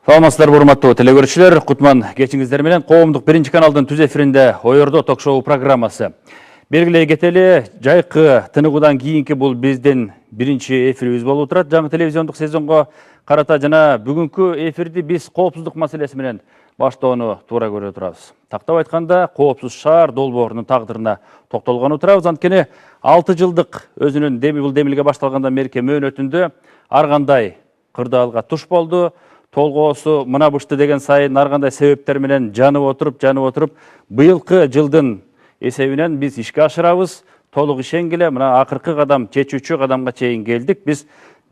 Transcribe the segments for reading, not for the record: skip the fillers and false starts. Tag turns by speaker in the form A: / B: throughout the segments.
A: Саламатсыздар, урматтуу телекөрүүчүлөр. Кутман кечиңиздер менен Коомдук биринчи каналдын түз эфиринде Ойордо ток-шоу программасы. Белгилей кетели, жайкы тыныгуудан кийинки бул биздин биринчи эфирибиз болуп турат. Жаңы телевизиондук сезонго карата жана бүгүнкү эфирди биз коопсуздук маселеси менен баштоону туура көрө турабыз. Тактап айтканда, коопсуз шаар долбоорунун тагдырына токтолгону турабыз. Анткени 6 жылдык өзүнүн бул демилге башталгандан берки мөөнөтүндө ар кандай кырдаалга туш болду. Толгоосу мына бышты деген сайын ар кандай себептер менен жанып отуруп, быйылкы жылдын эсебинен биз ишке ашырабыз. Толук ишенгиле мына акыркы кадам, чечүүчү кадамга чейин келдик. Биз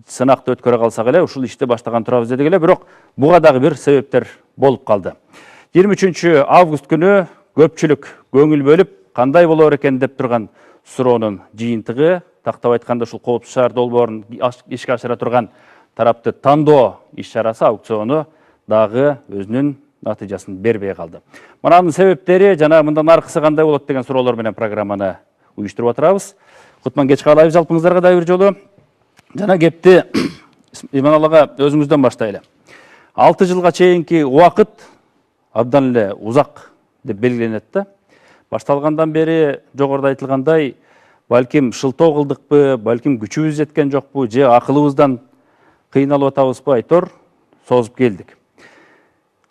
A: сынакты өткөрө калсак эле ушул ишти баштаган турабыз дедик эле, бирок буга дагы бир себептер болуп калды. 23 август күнү көпчүлүк көңүл бөлүп, кандай болор экен деп турган суроонун жыйынтыгы, тактап айтканда ушул коопсуз шаар долбоорун ишке ашыра турган тарапты тандоо иш-чарасы, аукциону дагы өзүнүн натыйжасын бербей калды. Мынанын себептери жана мындан аркысы кандай болот деген суроолор менен программаны уюштуруп атырабыз. Кутман кеч каалайбыз жалпыңыздарга да бир жолу. Жана кепти Иманаллага өзүңүздөн баштайлы. 6 жылга чейинки убакыт абдан эле узак деп белгиленет да. Башталгандан бери жогоруда айтылгандай, балким шылтоо кылдыкпы, балким күчүбүз жеткен жокпу, же акылыбыздан кыйналып атабызбы, айтор созуп келдик.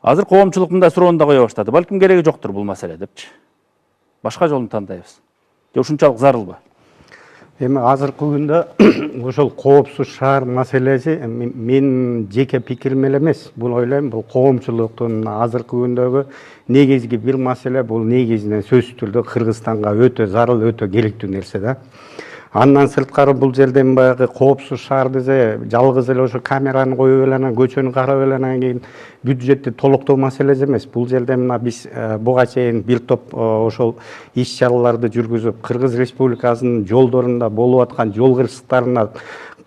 A: Азыр коомчулук мындай суроону да кое баштады. Балким кереги жоктур бул маселе депчи. Башка жолун тандайбыз. Же ушунчалык зарылбы?
B: Эми азыркы күндө ошол коопсуз шаар маселеси мен жеке пикирим эле эмес. Бул ойлойм, бул коомчулуктун азыркы күндөгү негизги бир маселе, бул негизинен сөзсүз түрдө Кыргызстанга өтө зарыл, өтө керектүү нерсе да. Андан сырткары бул жерден баягы коопсуз шаар десе, жалгыз эле ошо камераны коюп эле анан көчөнү карап эле анан кийин бюджетти толуктоо маселеси эмес. Бул жерде мына биз буга чейин бир топ ошол иш-чараларды жүргүзүп, Кыргыз Республикасынын жолдорунда болуп аткан жол кырсыктарына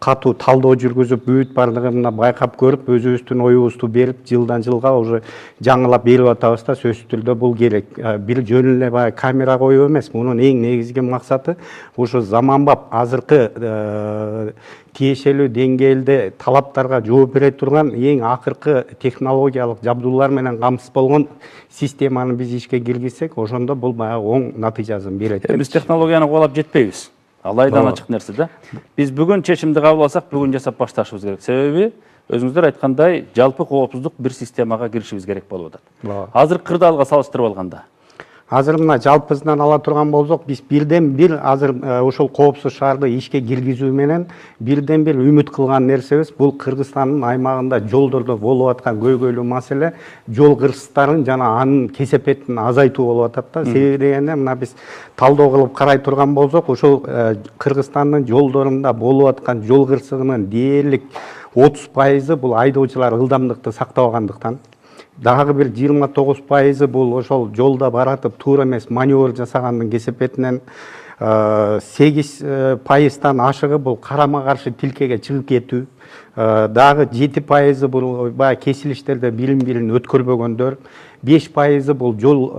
B: катуу талдоо жүргүзүп, бүт бардыгын байкап көрүп, өзүбүздүн оюбузду берип, жылдан жылга уже жаңылап берип атабыз да. Сөзсүз түрдө бул керек. Бир жөн эле баягы камера коюу эмес. Мунун эң негизги максаты ошо заманбап азыркы тиешелүү деңгээлде талаптарга жооп бере турган эң акыркы технологиялык жабдуулар менен камсыз болгон системаны биз ишке киргизсек, ошондо бул баягы оң натыйжасын берет.
A: Биз технологияны кубалап жетпейбиз. Алайдан ачык нерсе да. Биз бүгүн чечимди кабыл алсак, бүгүн жасап башташыбыз керек. Себеби өзүңүздөр айткандай, жалпы коопсуздук бир системага киришибиз керек болуп атат. Азыр кырдаалга салыштырып алганда
B: азыр мына жалпысынан ала турган болсок, биз бирден бир азыр ошол коопсуз шаарды ишке киргизүү менен бирден бир үмүт кылган нерсебиз бул Кыргызстандын аймагында жолдордо болуп аткан көйгөйлүү маселе жол кырсыктарын жана анын кесепетин азайтуу болуп атат да. Себеби дегенде мына биз талдоо кылып карай турган болсок, ошол Кыргызстандын жолдорунда болуп аткан жол кырсыгынын дээрлик 30% бул айдоочулар ылдамдыкты сактабагандыктан, дагы бир 29% бул ошол жолда баратып туура эмес маневр жасагандын кесепетинен, 8%-тан ашыгы бул карама каршы тилкеге чыгып кетүү, дагы 7% бул баягы кесилиштерде билим өткөрбөгөндөр, 5% бул жол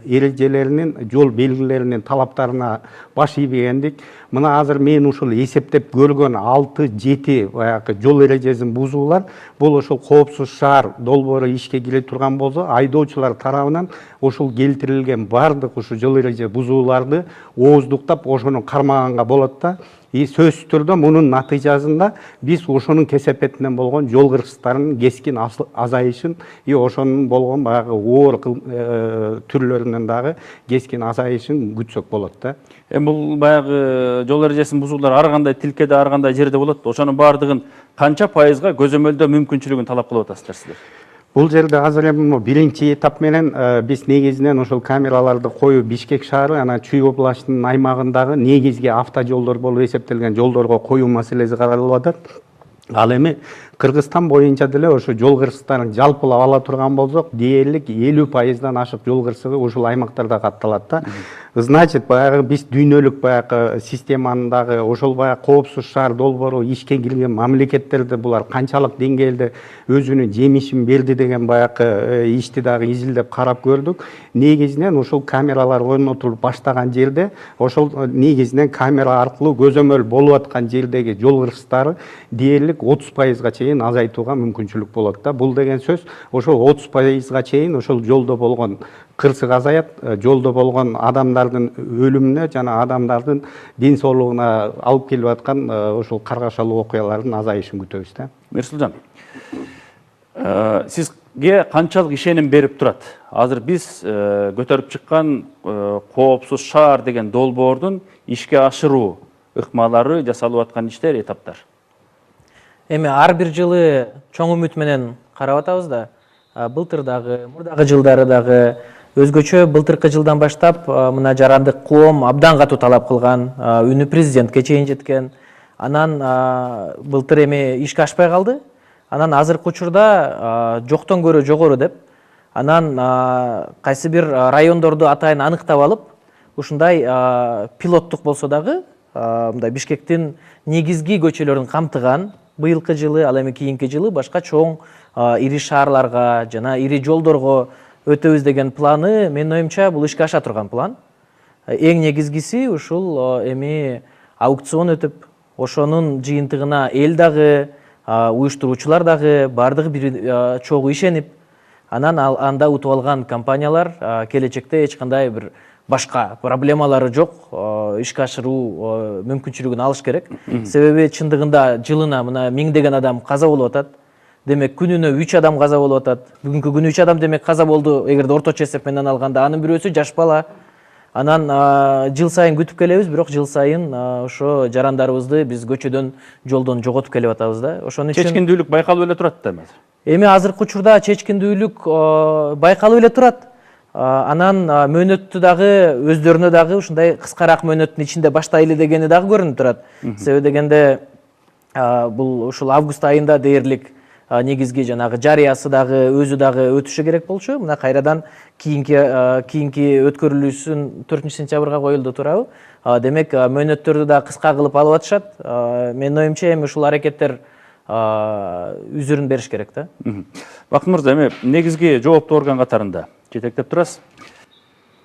B: эрежелеринин, жол белгилеринин талаптарына баш ийбегендик. Мына азыр мен ушул эсептеп көргөн 6-7 баягы жол эрежесин бузуулар бул ошол коопсуз шаар долбоору ишке кире турган болсо, айдоочулар тарабынан ошол келтирилген бардык ушу жол эреже бузууларды ооздуктап ошону кармаганга болот да. Сөзсүз түрдө мунун натыйжасында биз ошонун кесепетинен болгон жол кырсыктарынын кескин азайышын, ошонун болгон баягы оор түрлөрүнүн дагы кескин азайышын күтсөк болот да.
A: Бул баягы жол эрежесин бузуулар ар кандай тилкеде, ар кандай жерде болот. Ошонун бардыгын канча пайызга көзөмөлдөө мүмкүнчүлүгүн талап кылып атасыздар сиздер?
B: Бул жерде азыр эми биринчи этап менен биз негизинен ошол камераларды коюп Бишкек шаары, анан Чүй областынын аймагындагы негизги автожолдор болуп эсептелген жолдорго коюу маселеси каралып атат. Ал эми Кыргызстан боюнча деле ошо жол кырсыктарын жалпылап ала турган болсок, дээрлик 50%-дан ашык жол кырсыгы ушул аймактарда катталат да. Значит, баягы биз дүйнөлүк баягы системанын дагы ошол баягы коопсуз шаар долбоору ишке кирген мамлекеттерде булар канчалык деңгээлде өзүнүн жемишин берди деген баягы ишти дагы изилдеп карап көрдүк. Негизинен ошол камералар орнотулуп баштаган жерде, ошол негизинен камера аркылуу көзөмөл болуп аткан жердеги жол кырсыктары дээрлик келек 30%-га чейин азайтууга мүмкүнчүлүк болот да. Бул деген сөз ошол 30%-га чейин ошол жолдо болгон кырсык азаят, жолдо болгон адамдардын өлүмүнө жана адамдардын ден соолугуна алып келип аткан ошол каргашалуу окуялардын азайышын күтөбүз да.
A: Мирсулжан, сизге канчалык ишеним берип турат? Азыр биз көтөрүп чыккан коопсуз шаар деген долбоордун ишке ашыруу ыкмалары, жасалып аткан иштер, этаптар.
C: Эми ар бир жылы чоң үмүт менен карап атабыз да. Былтыр дагы, мурдагы жылдары дагы өзгөчө былтыркы жылдан баштап мына жарандык коом абдан катуу талап кылган, үнү президентке чейин жеткен. Анан былтыр эми ишке ашпай калды. Анан азыркы учурда жоктон көрө жогору деп, анан кайсы бир райондорду атайын аныктап алып, ушундай пилоттук болсо дагы мындай Бишкектин негизги көчөлөрүн камтыган быйылкы жылы, ал эми кийинки жылы башка чоң ири шаарларга жана ири жолдорго өтөбүз деген планы, менин оюмча, бул ишке аша турган план. Эң негизгиси ушул эми аукцион өтүп, ошонун жыйынтыгына эл дагы, уюштуруучулар дагы бардыгы бир чогуу ишенип, анан анда утуп алган компаниялар келечекте эч кандай бир башка проблемалары жок ишке ашыруу мүмкүнчүлүгүн алыш керек. Себеби чындыгында жылына мына миңдеген адам каза болуп атат. Демек күнүнө 3 адам каза болуп атат. Бүгүнкү күнү 3 адам демек каза болду, эгерде орточо эсеп менен алганда. Анын бирөөсү жаш бала. Анан жыл сайын күтүп келебиз, бирок жыл сайын ошо жарандарыбызды биз көчөдөн, жолдон жоготуп келип атабыз да. Ошон үчүн
A: Чечкиндүүлүк байкалып эле турат да азыр.
C: Эми азыркы учурда чечкиндүүлүк байкалып эле турат. Анан мөөнөттү дагы өздөрүнө дагы ушундай кыскараак мөөнөттүн ичинде баштайлы дегени дагы көрүнүп турат. Себеби дегенде бул ушул август айында дээрлик негизги жанагы жарыясы дагы өзү дагы өтүшү керек болчу. Мына кайрадан кийинки өткөрүлүүсүн 4-сентябрга коюлду туурабы. Демек мөөнөттөрдү да кыска кылып алып атышат. Менин оюмча эми ушул аракеттер үзүрүн бериш керек да.
A: Бакыт мырза, эми негизги жооптуу орган катарында жетектеп турасыз.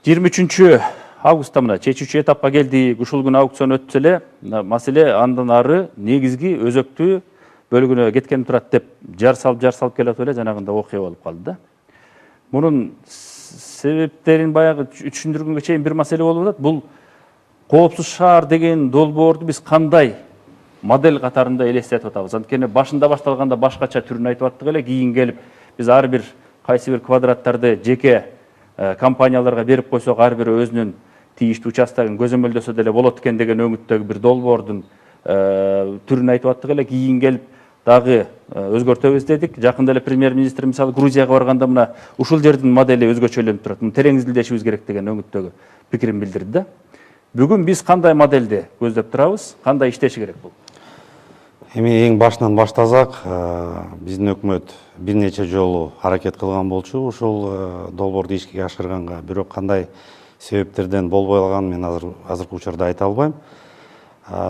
A: 23 августта мына чечүүчү этапка келдик. Ушул күнү аукцион өтсө эле, маселе андан ары негизги өзөктүү бөлүгүнө кеткен турат деп жар салып келип эле жанагында окуя болуп калды да. Мунун себептерин баягы түшүндүргөнгө чейин бир маселе болуп атат. Бул коопсуз шаар деген долбоорду биз кандай модель катарында элестетип атабыз? Анткени башында башталганда башкача түрүн айтып аттык эле, кийин келип биз ар бир кайсы бир квадраттарды жеке компанияларга берип койсок, ар бири өзүнүн тийиштүү участогун көзөмөлдөсө деле болот экен деген өңүттөгү бир долбоордун түрүн айтып аттык эле. Кийин келип дагы өзгөртөбүз дедик. Жакында эле премьер-министр мисалы Грузияга барганда мына ушул жердин модели өзгөчөлөнүп турат. Муну терең изилдешибиз керек деген өңүттөгү пикирин билдирди да. Бүгүн биз кандай модельди көздөп турабыз? Кандай иштеши керек бул?
D: Эми эң башынан баштасак, биздин өкмөт бир нече жолу аракет кылган болчу ушул долбоорду ишке ашырганга. Бирок кандай себептерден болбой калганын мен азыркы учурда айта албайм.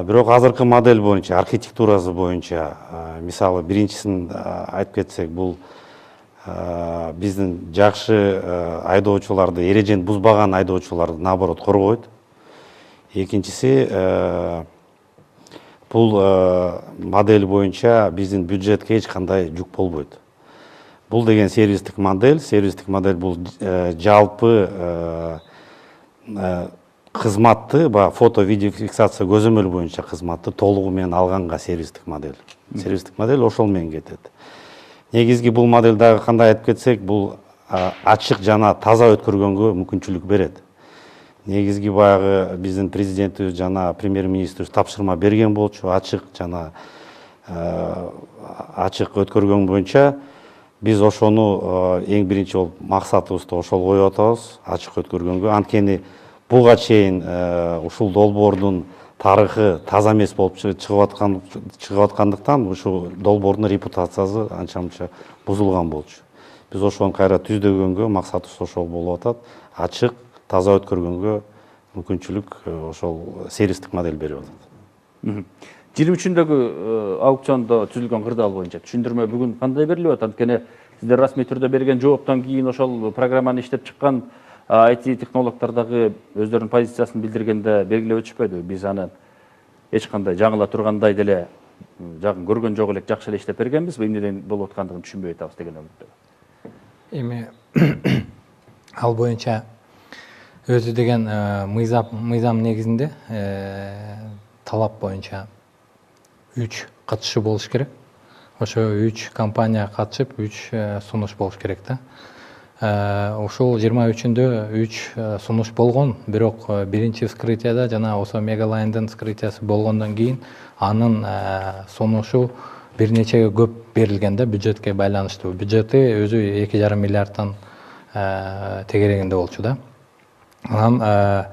D: Бирок азыркы модель боюнча, архитектурасы боюнча, мисалы биринчисин айтып кетсек, бул биздин жакшы айдоочуларды, эрежени бузбаган айдоочуларды наоборот коргойт. Экинчиси, бул модель боюнча биздин бюджетке эч кандай жүк болбойт. Бул деген сервистик модель. Сервистик модель бул жалпы кызматты, фото, видео фиксация көзөмөл боюнча кызматты толугу менен алганга сервистик модель. Сервистик модель ошол менен кетет. Негизги бул модель дагы кандай айтып кетсек, бул ачык жана таза өткөргөнгө мүмкүнчүлүк берет. Негизги баягы биздин президентибиз жана премьер-министрибиз тапшырма берген болчу, ачык жана ачык өткөргөн боюнча. Биз ошону эң биринчи болуп максатыбызды ошол коюп атабыз, ачык өткөргөнгө. Анткени буга чейин ушул долбоордун тарыхы таза эмес болуп чыгып аткандыктан ушул долбоордун репутациясы анча-мынча бузулган болчу. Биз ошону кайра түздөгөнгө максатыбыз ошол болуп атат. Ачык, таза өткөргөнгө мүмкүнчүлүк ошол сервистик модель берип атат.
A: 23-дөгү аукциондо түзүлгөн кырдаал боюнча түшүндүрмө бүгүн кандай берилип атат? Анткени сиздер расмий түрдө берген жооптон кийин ошол программаны иштеп чыккан IT технологдор дагы өздөрүнүн позициясын билдиргенде белгилеп өтүшпөдү. Биз аны эч кандай жаңыла тургандай деле жагын көргөн жок элек жакшы эле иштеп бергенбиз, эмнеден болуп аткандыгын түшүнбөй атабыз деген үмүттө.
E: Эми ал боюнча өзү деген мыйзам негизинде талап боюнча 3 катышуу болуш керек. Ошо 3 компания катышып 3 сунуш болуш керек да. Ушул 23-үндө 3 сунуш болгон, бирок биринчи вскрытияда жана ошо Мегалайндын вскрытиясы болгондон кийин анын сунушу бир нечеге көп берилген да, бюджетке байланыштуу. Бюджети өзү 2,5 миллиардтан тегерегинде болчу да. Анан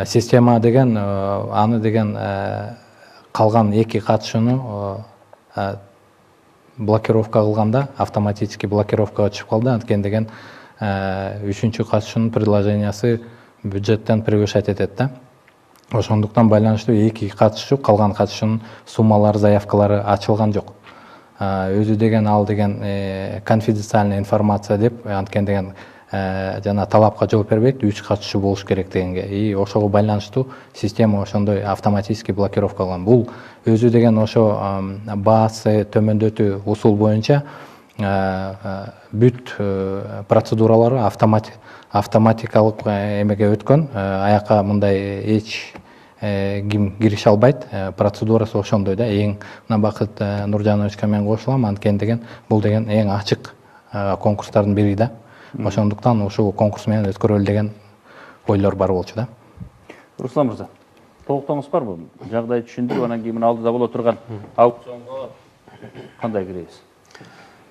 E: система деген аны деген калган 2 катышууну блокировка кылганда, автоматически блокировкага түшүп калды. Анткени деген 3-чү катышуунун предложениясы бюджеттен превышать этет да. Ошондуктан байланыштуу 2 катышуу, калган катышуунун суммалары, заявкалары ачылган жок. Өзү деген ал деген конфиденциальная информация деп, анткени деген жана талапка жооп бербейт, 3 катышуу болуш керек дегенге. И ошого байланыштуу система ошондой автоматически блокировка кылган. Бул өзү деген ошо баасы төмөндөтүү усул боюнча бүт процедуралары автоматикалык эмеге өткөн. Аяка мындай эч ким кирише албайт. Процедурасы ошондой да. Эң мына Бакыт Нуржановичке мен кошулам, анткени деген бул деген эң ачык конкурстардын бири да. Ошондуктан ушул конкурс менен өткөрөлү деген ойлор бар болчу да.
A: Руслан мырза, толуктооңуз барбы? Жагдайды түшүндүрүп, анан кийин алдыда боло турган аукционго кандай киребиз?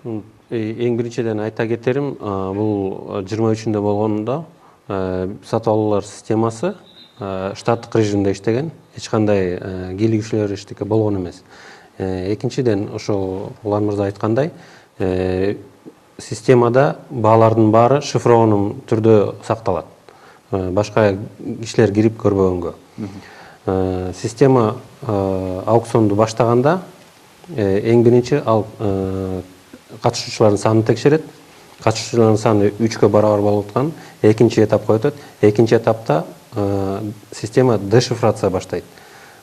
F: Эң биринчиден айта кетерим, бул 23-үндө болгондо сатып алуулар системасы штаттык режимде иштеген, эч кандай кийлигишүүлөр эчтеке болгон эмес. Экинчиден, ошо Улан мырза айткандай, системада баалардын баары шифрованный түрдө сакталат. Башка кишилер кирип көрбөгөнгө. Система аукционду баштаганда эң биринчи ал катышуучулардын санын текшерет. Катышуучулардын саны 3-кө барабар болуп аткан. Экинчи этапка өтөт. Экинчи этапта система дешифрация баштайт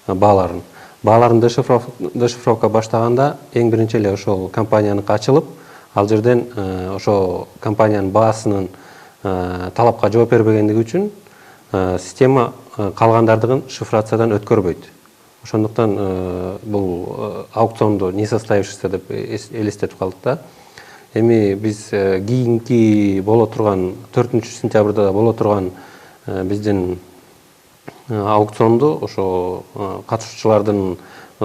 F: бааларын. Бааларын дешифровка баштаганда эң биринчи эле ошол компаниянын ачылып, ал жерден ошо компаниянын баасынын талапка жооп бербегендиги үчүн система калгандардыгын шифрациядан өткөрбөйт. Ошондуктан бул аукционду несостоявшийся деп элестетип калдык да. Эми биз кийинки боло турган 4-сентябрда да боло турган биздин аукционду ошо катышуучулардын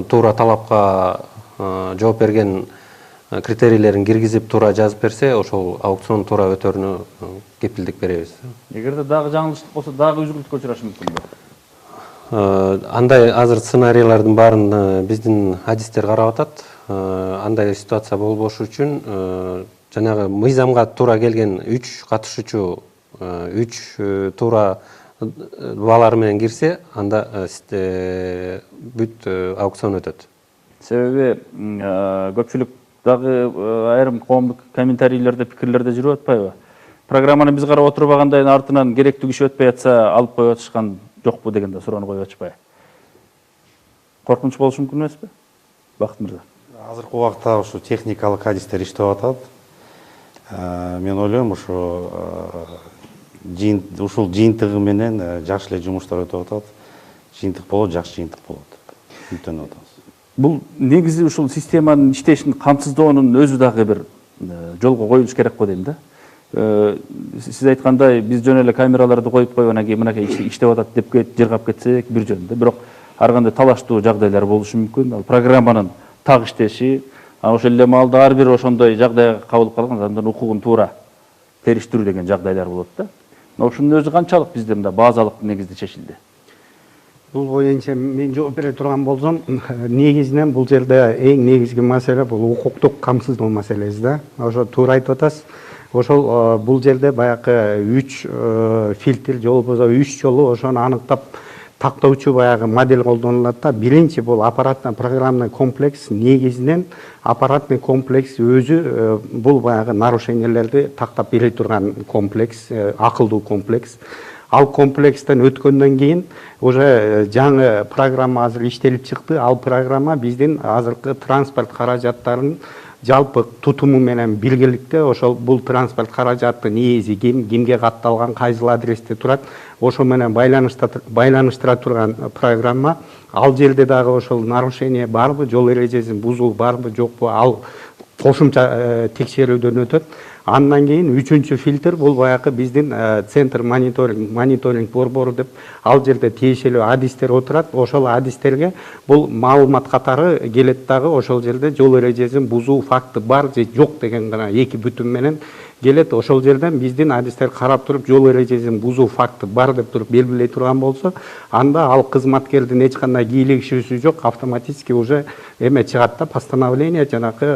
F: туура талапка жооп берген критерийлерин киргизип туура жазып берсе, ошол аукцион туура өтөрүнө кепилдик беребиз.
A: Эгерде дагы жаңылыштык болсо, дагы үзгүлтүккө учурашы мүмкүнбү?
F: Андай азыр сценарийлердин баарын биздин адистер карап атат. Андай ситуация болбош үчүн жанагы мыйзамга туура келген 3 катышуучу 3 туура баалары менен кирсе, анда бүт аукцион өтөт.
A: Себеби көпчүлүк дагы айрым коомдук комментарийлерде, пикирлерде жүрүп атпайбы? Программаны биз карап отурбагандай артынан керектүү киши өтпөй атса, алып коюп атышкан жокпу деген да суроону коюп атышпайбы? Коркунуч болушу мүмкүн эмеспи? Бакыт мырза.
D: Азыркы убакта ушу техникалык адистер иштеп атат. Мен ойлойм, ушу ушул жыйынтыгы менен жакшы эле жумуштар өтүп атат. Жыйынтык болот, жакшы жыйынтык болот. Үмүттөнүп атабыз.
A: Бул негизи ушул системанын иштешин камсыздоонун өзү дагы бир жолго коюлуш керек го дейм да. Сиз айткандай, биз жөн эле камераларды коюп коюп анан кийин мынакей иштеп атат деп жыргап кетсек бир жөн да. Бирок ар кандай талаштуу жагдайлар болушу мүмкүн. Ал программанын так иштеши, ошол эле маалда ар бир ошондой жагдайга кабылып калган адамдын укугун туура териштирүү деген жагдайлар болот да. Ошонун өзү канчалык бизде мында базалык негизде чечилди?
B: Бул боюнча мен жооп бере турган болсом, негизинен бул жерде эң негизги маселе бул укуктук камсыздоо маселеси да. Ошо туура айтып атасыз. Ошол бул жерде баягы 3 фильтр же болбосо 3 жолу ошону аныктап тактоочу баягы модель колдонулат да. Биринчи бул аппаратный программный комплекс, негизинен аппаратный комплекс өзү бул баягы нарушениялерди тактап бере турган комплекс, акылдуу комплекс. Ал комплекстен өткөндөн кийин уже жаңы программа азыр иштелип чыкты. Ал программа биздин азыркы транспорт каражаттарын жалпы тутуму менен биргеликте ошол бул транспорт каражаттын ээси кимге катталган, кайсыл адресте турат, ошо менен байланыштыра турган программа. Ал жерде дагы ошол нарушение барбы, жол эрежесин бузуу барбы, жокпу, ал кошумча текшерүүдөн өтөт. Андан кийин үчүнчү фильтр бул баягы биздин центр мониторинг борбору деп, ал жерде тиешелүү адистер отурат. Ошол адистерге бул маалымат катары келет дагы, ошол жерде жол эрежесин бузуу факты бар же жок деген гана эки бүтүн менен келет. Ошол жерден биздин адистер карап туруп жол эрежесин бузуу факты бар деп туруп белгилей турган болсо, анда ал кызматкердин эч кандай кийлигишүүсү жок, автоматически уже эме чыгат да, постановление жанакы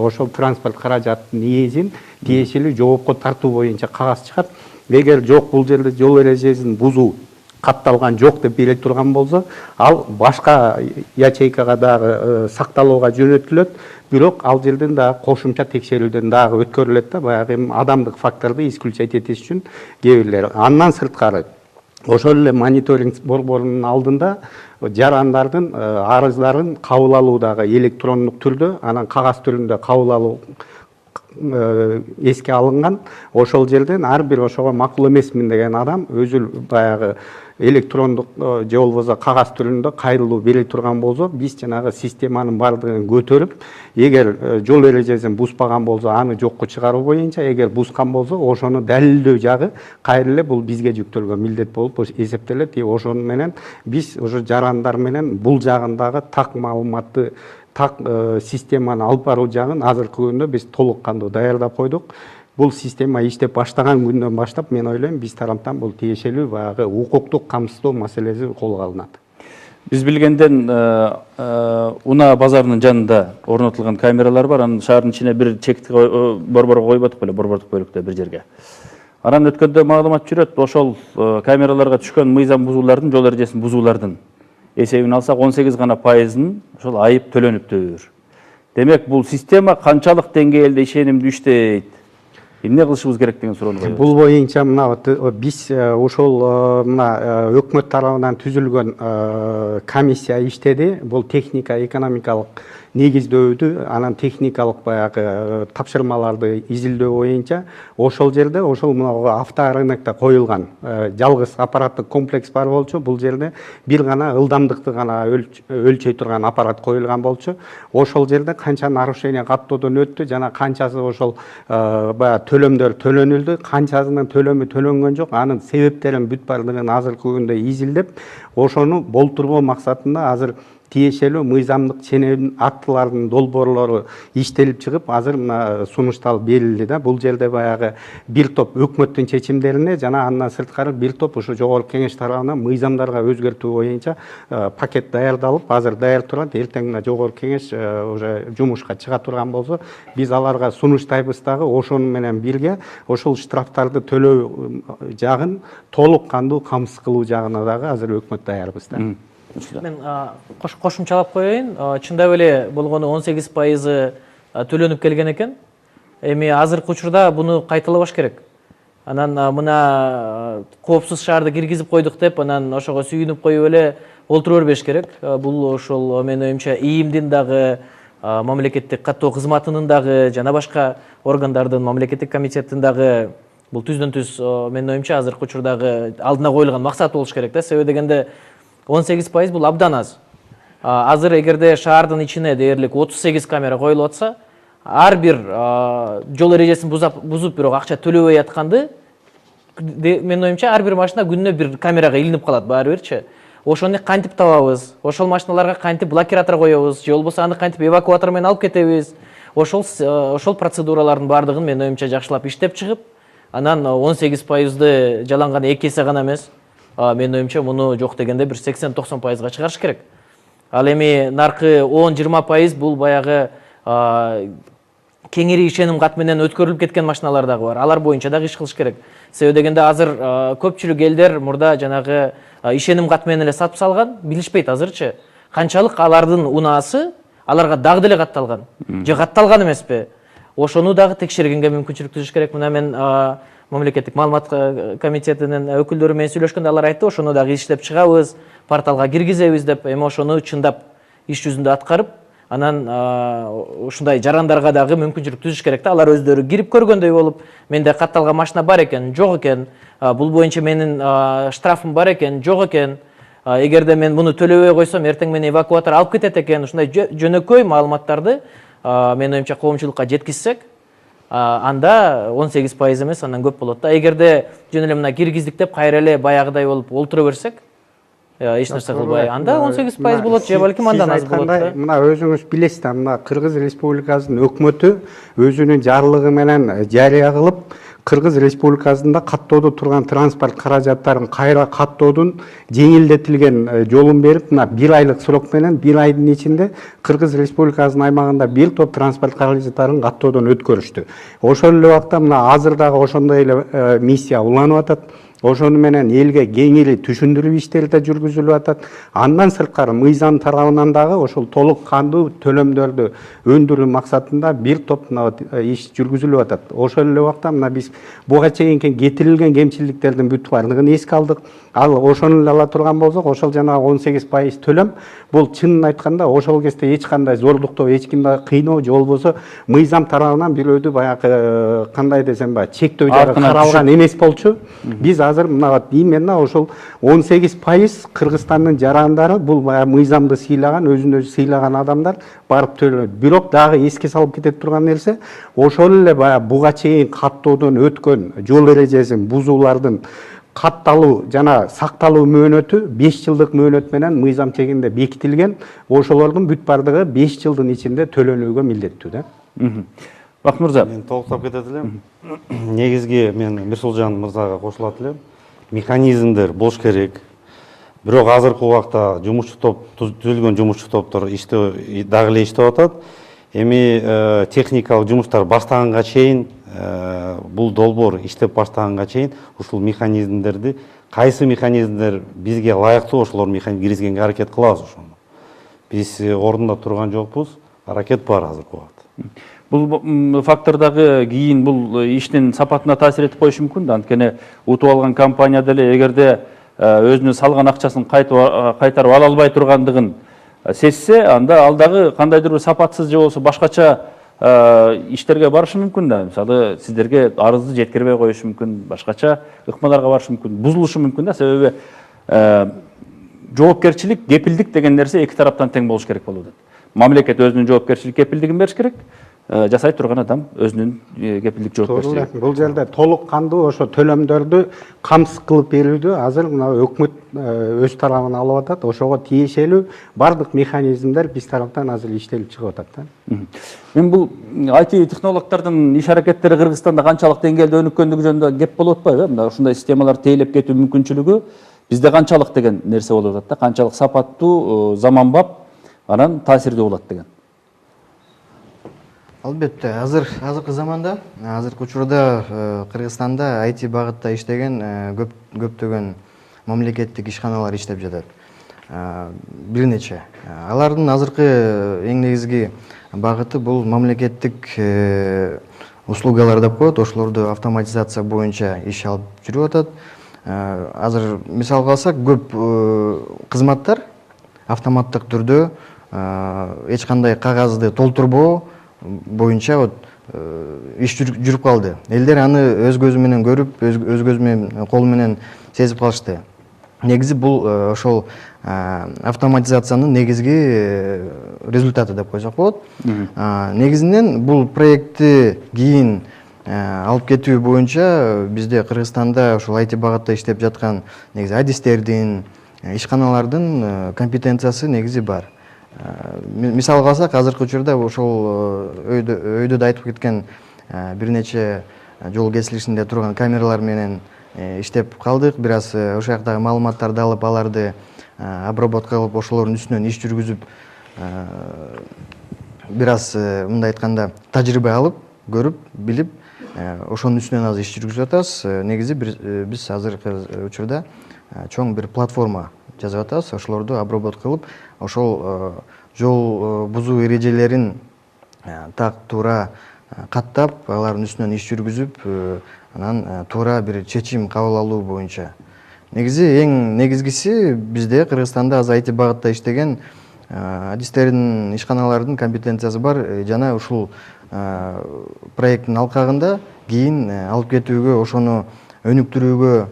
B: ошол транспорт каражаттын ээсин тиешелүү жоопко тартуу боюнча кагаз чыгат. Эгер жок бул жерде жол эрежесин бузуу катталган жок деп бере турган болсо, ал башка ячейкага дагы сакталууга жөнөтүлөт. Бирок ал жерден дагы кошумча текшерүүдөн дагы өткөрүлөт да, баягы адамдык факторду исключать этиш үчүн кээ бирлер. Андан сырткары ошол эле мониторинг борборунун алдында жарандардын арыздарын кабыл алуу дагы электрондук түрдө, анан кагаз түрүндө кабыл алуу эске алынган. Ошол жерден ар бир ошого макул эмесмин деген адам өзү баягы электрондук же болбосо кагаз түрүндө кайрылуу бере турган болсо, биз жанагы системанын бардыгын көтөрүп, эгер жол эрежесин бузбаган болсо аны жокко чыгаруу боюнча, эгер бузган болсо ошону далилдөө жагы кайра эле бул бизге жүктөлгөн милдет болуп эсептелет. Ошону менен биз уже жарандар менен бул жагындагы так маалыматты, так системаны алып баруу жагын азыркы күндө биз толук кандуу даярдап койдук. Бул система иштеп баштаган күндөн баштап мен ойлойм биз тараптан бул тиешелүү баягы укуктук камсыздоо маселеси колго алынат.
A: Биз билгенден Уна базарынын жанында орнотулган камералар бар. Анын шаардын ичине бир чекти борборго коюп атып эле, борбордук бөлүктө бир жерге. Анан өткөндө маалымат жүрөт, ошол камераларга түшкөн мыйзам бузуулардын, жол эрежесин бузуулардын эсебин алсак 18 гана пайызын ошол айып төлөнүптүр. Демек бул система канчалык деңгээлде ишенимдүү иштейт? Эмне кылышыбыз керек деген суроону коебуз.
B: Бул боюнча мына биз ошол мына өкмөт тарабынан түзүлгөн комиссия иштеди. Бул техника экономикалык негиздөөдү, анан техникалык баягы тапшырмаларды изилдөө боюнча ошол жерде ошол мына авторынокто коюлган жалгыз аппараттык комплекс бар болчу. Бул жерде бир гана ылдамдыкты гана өлчөй турган аппарат коюлган болчу. Ошол жерде канча нарушение каттоодон өттү, жана канчасы ошол баягы төлөмдөр төлөнүлдү, канчасынын төлөмү төлөнгөн жок, анын себептерин бүт бардыгын азыркы күндө изилдеп, ошону болтурбоо максатында азыр тиешелүү мыйзамдык ченем актылардын долбоорлору иштелип чыгып, азыр мына сунушталып берилди да. Бул жерде баягы бир топ өкмөттүн чечимдерине жана андан сырткары бир топ ушу жогорку кеңеш тарабынан мыйзамдарга өзгөртүү боюнча пакет даярдалып, азыр даяр турат. Эртең мына жогорку кеңеш уже жумушка чыга турган болсо, биз аларга сунуштайбыз дагы. Ошону менен бирге ошол штрафтарды төлөө жагын толук кандуу камсыз кылуу жагына дагы азыр өкмөт даярбыз да.
C: Мен кошумчалап коеюн. Чындап эле болгону 18% төлөнүп келген экен. Эми азыркы учурда буну кайталабаш керек. Анан мына коопсуз шаарды киргизип койдук деп, анан ошого сүйүнүп коюп эле олтура бербеш керек. Бул ошол менин оюмча ИИМдин дагы, мамлекеттик каттоо кызматынын дагы, жана башка органдардын, мамлекеттик комитеттин дагы бул түздөн-түз менин оюмча азыркы учурдагы алдына коюлган максат болуш керек да. Себеби дегенде 18% бул абдан аз. Азыр эгерде шаардын ичине дээрлик 38 камера коюлуп атса, ар бир жол эрежесин бузуп бирок акча төлөбөй атканды, менин оюмча ар бир машина күнүнө бир камерага илинип калат баары бирчи. Ошону кантип табабыз? Ошол машиналарга кантип блокиратор коебуз? Же болбосо аны кантип эвакуатор менен алып кетебиз? Ошол процедуралардын баардыгын менин оюмча жакшылап иштеп чыгып, анан 18%ды жаланган 2 эсе гана эмес, менин оюмча муну жок дегенде бир 80-90%га чыгарыш керек. Ал эми наркы 10-20% бул баягы кеңири ишеним кат менен өткөрүлүп кеткен машиналар дагы бар. Алар боюнча дагы иш кылыш керек. Себеби дегенде азыр көпчүлүк элдер мурда жанагы ишеним кат менен эле сатып салган, билишпейт азырчы. Канчалык алардын унаасы аларга дагы деле катталган. Же катталган эмеспи? Ошону дагы текшергенге мүмкүнчүлүк түзүш керек. Мына мен мамлекеттик маалымат комитетинин өкүлдөрү менен сүйлөшкөндө алар айтты, ошону дагы иштеп чыгабыз, порталга киргизебиз деп. Эми ошону чындап иш жүзүндө аткарып, анан ушундай жарандарга дагы мүмкүнчүлүк түзүш керек да. Алар өздөрү кирип көргөндөй болуп, менде катталган машина бар экен, жок экен, бул боюнча менин штрафым бар экен, жок экен, эгерде мен муну төлөбөй койсом, эртең мени эвакуатор алып кетет экен, ушундай жөнөкөй маалыматтарды менин оюмча коомчулукка жеткизсек, анда 18% эмес, андан көп болот да. Эгерде жөн эле мына киргиздик деп кайра эле баягыдай болуп олтура берсек, эч нерсе кылбай, анда 18% болот, же балким андан аз болот да.
B: Мына өзүңүз билесиз да, мына Кыргыз Республикасынын өкмөтү өзүнүн жарлыгы менен жарыя кылып, Кыргыз Республикасында каттоодо турган транспорт каражаттарын кайра каттоодун жеңилдетилген жолун берип, мына 1 айлык срок менен 1 айдын ичинде Кыргыз Республикасынын аймагында бир топ транспорт каражаттарын каттоодон өткөрүштү. Ошол эле убакта мына азыр дагы ошондой эле миссия уланып атат. Ошону менен элге кеңири түшүндүрүү иштери да жүргүзүлүп атат. Андан сырткары мыйзам тарабынан дагы ошол толук кандуу төлөмдөрдү өндүрүү максатында бир топ иш жүргүзүлүп атат. Ошол эле убакта мына биз буга чейинки кетирилген кемчиликтердин бүт баардыгын эске алдык. Ал ошону эле ала турган болсок, ошол жанагы 18% төлөм бул чынын айтканда ошол кезде эч кандай зордуктоо, эч кимди кыйноо же болбосо мыйзам тарабынан бирөөдү баягы кандай десем баягы чектөө жагы каралган эмес болчу. Биз азыр мына именно ошол 18% Кыргызстандын жарандары бул баягы мыйзамды сыйлаган, өзүн өзү сыйлаган адамдар барып төлөйт. Бирок дагы эске салып кетет турган нерсе, ошол эле баягы буга чейин каттоодон өткөн жол эрежесин бузуулардын катталуу жана сакталуу мөөнөтү 5 жылдык мөөнөт менен мыйзам чегинде бекитилген. Ошолордун бүт баардыгы 5 жылдын ичинде төлөнүүгө милдеттүү да.
A: Бакыт мырза,
D: мен толуктап кетет элем. Негизги мен Мирсулжан мырзага кошулат элем. Механизмдер болуш керек. Бирок азыркы убакта жумушчу топ түзүлгөн жумушчу топтор дагы эле иштеп атат. Эми техникалык жумуштар баштаганга чейин, бул долбоор иштеп баштаганга чейин ушул механизмдерди, кайсы механизмдер бизге лайыктуу, ошолор механизм киргизгенге аракет кылабыз ошону. Биз ордунда турган жокпуз, аракет бар азыркы убакта.
A: бул фактор дагы кийин бул иштин сапатына таасир этип коюшу мүмкүн да. Анткени утуп алган компания деле эгерде өзүнүн салган акчасын кайтарып ала албай тургандыгын сезсе, анда ал дагы кандайдыр бир сапатсыз же болбосо башкача иштерге барышы мүмкүн да. Мисалы сиздерге арызды жеткирбей коюшу мүмкүн, башкача ыкмаларга барышы мүмкүн, бузулушу мүмкүн да. Себеби жоопкерчилик, кепилдик деген нерсе эки тараптан тең болуш керек болуп атат. Мамлекет өзүнүн жоопкерчилик кепилдигин бериш керек, жасай турган адам өзүнүн кепилдик жоопкерчилигин.
B: Бул жерде толук кандуу ошо төлөмдөрдү камсыз кылып берүүдө азыр мына өкмөт өз тарабынан алып атат. Ошого тиешелүү бардык механизмдер биз тараптан азыр иштелип чыгып атат да.
A: Мен бул IT технологдордун иш аракеттери Кыргызстанда канчалык деңгээлде өнүккөндүгү жөнүндө кеп болуп атпайбы? Мына ушундай системалар тейлеп кетүү мүмкүнчүлүгү бизде канчалык деген нерсе болуп атат да, канчалык сапаттуу, заманбап, анан таасирдүү болот деген.
G: Албетте, азыркы заманда, азыркы учурда Кыргызстанда IT багытта иштеген көптөгөн мамлекеттик ишканалар иштеп жатат. Бир нече. Алардын азыркы эң негизги багыты бул мамлекеттик услугалар деп коет, ошолорду автоматизация боюнча иш алып жүрүп атат. Азыр мисалга алсак, көп кызматтар автоматтык түрдө эч кандай кагазды толтурбоо боюнча иш жүрүп калды. Элдер аны өз көзү менен көрүп, өз көзү менен, кол менен сезип калышты. Негизи бул ошол автоматизациянын негизги результаты деп койсок болот. Негизинен бул проектти кийин алып кетүү боюнча бизде Кыргызстанда ошол IT багытта иштеп жаткан негизи адистердин, ишканалардын компетенциясы негизи бар. Мисалга алсак, азыркы учурда ошол өйдө да айтып кеткен бир нече жол кесилишинде турган камералар менен иштеп калдык. Бир аз ошол жактагы маалыматтарды алып, аларды обработка кылып, ошолордун үстүнөн иш жүргүзүп, бир аз мындай айтканда тажрыйба алып, көрүп, билип, ошонун үстүнөн азыр иш жүргүзүп атабыз. Негизи биз азыркы учурда чоң бир платформа жазып атабыз. Ошолорду обработка кылып, ошол жол бузуу эрежелерин так туура каттап, алардын үстүнөн иш жүргүзүп, анан туура бир чечим кабыл алуу боюнча. Негизи эң негизгиси бизде Кыргызстанда азыр IT багытта иштеген адистердин, ишканалардын компетенциясы бар жана ушул проекттин алкагында кийин алып кетүүгө, ошону өнүктүрүүгө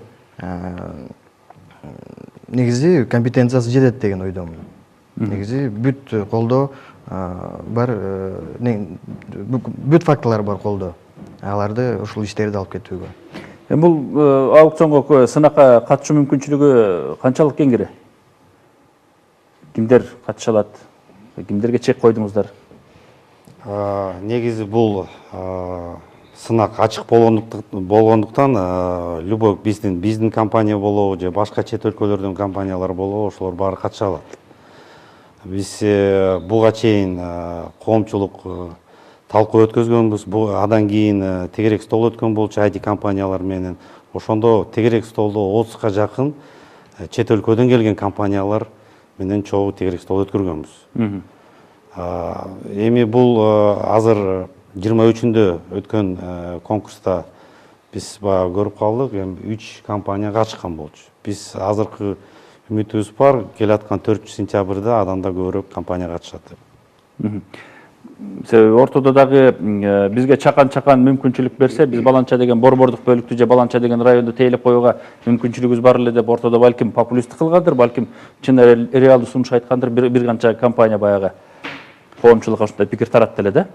G: негизи компетенциясы жетет деген ойдомун. Негизи бүт колдоо бар, бүт фактылар бар колдо. Аларды ушул иштерди алып кетүүгө.
A: Бул аукционго сынакка катышуу мүмкүнчүлүгү канчалык кеңири? Кимдер катыша алат? Кимдерге чек койдуңуздар?
D: Негизи бул сынак ачык болгондуктан любой биздин компания болобу же башка чет өлкөлөрдүн компаниялары болобу, ошолор баары катыша алат. Биз буга чейин коомчулук талкуу өткөзгөнбүз. Адан кийин тегерек стол өткөн болчу IT компаниялар менен. Ошондо тегерек столдо 30га жакын чет өлкөдөн келген компаниялар менен чогуу тегерек стол өткөргөнбүз. Эми бул азыр 23-үндө өткөн конкурста биз баягы көрүп калдык, эми 3 компания катышкан болчу. Биз азыркы үмүтүбүз бар, келаткан 4-сентябрда адан да көбүрөөк компания катышат деп.
A: Ортодо дагы бизге чакан мүмкүнчүлүк берсе, биз Баланча деген борбордук бөлүктү же Баланча деген районду тейлеп коюуга мүмкүнчүлүгүбүз бар эле деп ортодо балким популисттик кылгандыр, балким чын реалдуу сунуш айткандыр бир канча компания баягы коомчулукка ушундай пикир таратты эле да.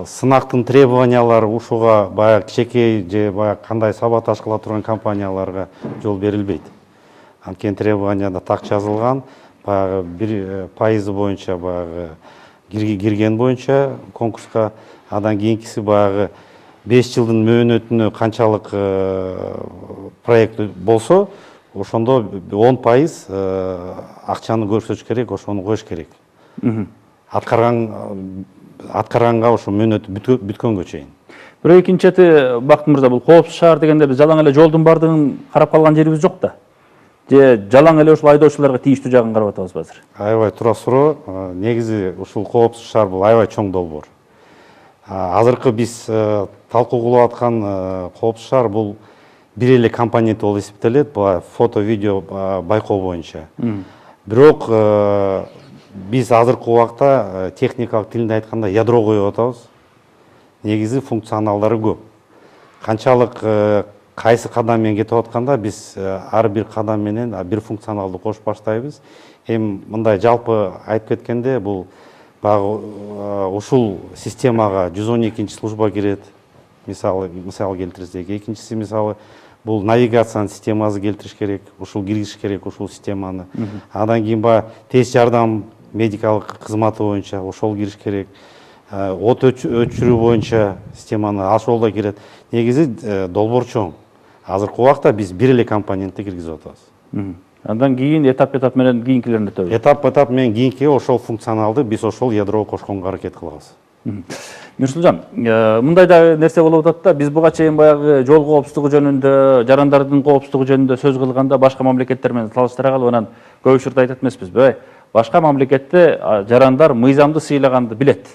D: Сынактын требованиялары ушуга баягы кичинекей же баягы кандай саботаж кыла турган компанияларга жол берилбейт. Анткени требованияда так жазылган, баягы 1% боюнча баягы кирген боюнча конкурска, адан кийинкиси баягы 5 жылдын мөөнөтүнө канчалык проект болсо, ошондо 10% акчаны көрсөтүш керек, ошону коюш керек. Аткарганга ошо мөөнөт бүткөнгө чейин.
A: Бирок экинчи чети Бактын мырза, бул коопсуз шаар дегенде биз жалаң эле жолдун бардыгын карап калган жерибиз жок да. Же жалаң эле ушул айдоочуларга тийиштүү жагын карап атабызбы азыр?
D: Аябай туура суроо. Негизи ушул коопсуз шаар бул аябай чоң долбоор. Азыркы биз талкуу кылып аткан коопсуз шаар бул бир эле компонент болуп эсептелет, бул фото, видео байкоо боюнча. Бирок биз азыркы убакта техникалык тилинде айтканда ядро коюп атабыз. Негизи функционалдары көп. Канчалык кайсы кадам менен кетип атканда биз ар бир кадам менен бир функционалды кошуп баштайбыз. Эми мындай жалпы айтып кеткенде бул баягы ушул системага 112 служба кирет. Мисал келтирсек, экинчиси мисалы бул навигациянын системасы келтириш керек, ушул киргизиш керек ушул системаны. Андан кийин баягы тез жардам медикалык кызматы боюнча ошол кириш керек. От өчүрүү боюнча системаны ошол да кирет. Негизи долбоор чоң. Азыркы убакта биз бир эле компонентти киргизип атабыз.
A: Андан кийин этап менен кийинкилерин өтөбүз.
D: Этап менен кийинки ошол функционалды биз ошол ядрого кошконго аракет кылабыз.
A: Мирсулжан, мындай да нерсе болуп атат да, биз буга чейин баягы жол коопсуздугу жөнүндө, жарандардын коопсуздугу жөнүндө сөз кылганда башка мамлекеттер менен салыштыра калып, анан көп учурда айтат эмеспизби? Башка мамлекетте жарандар мыйзамды сыйлаганды билет.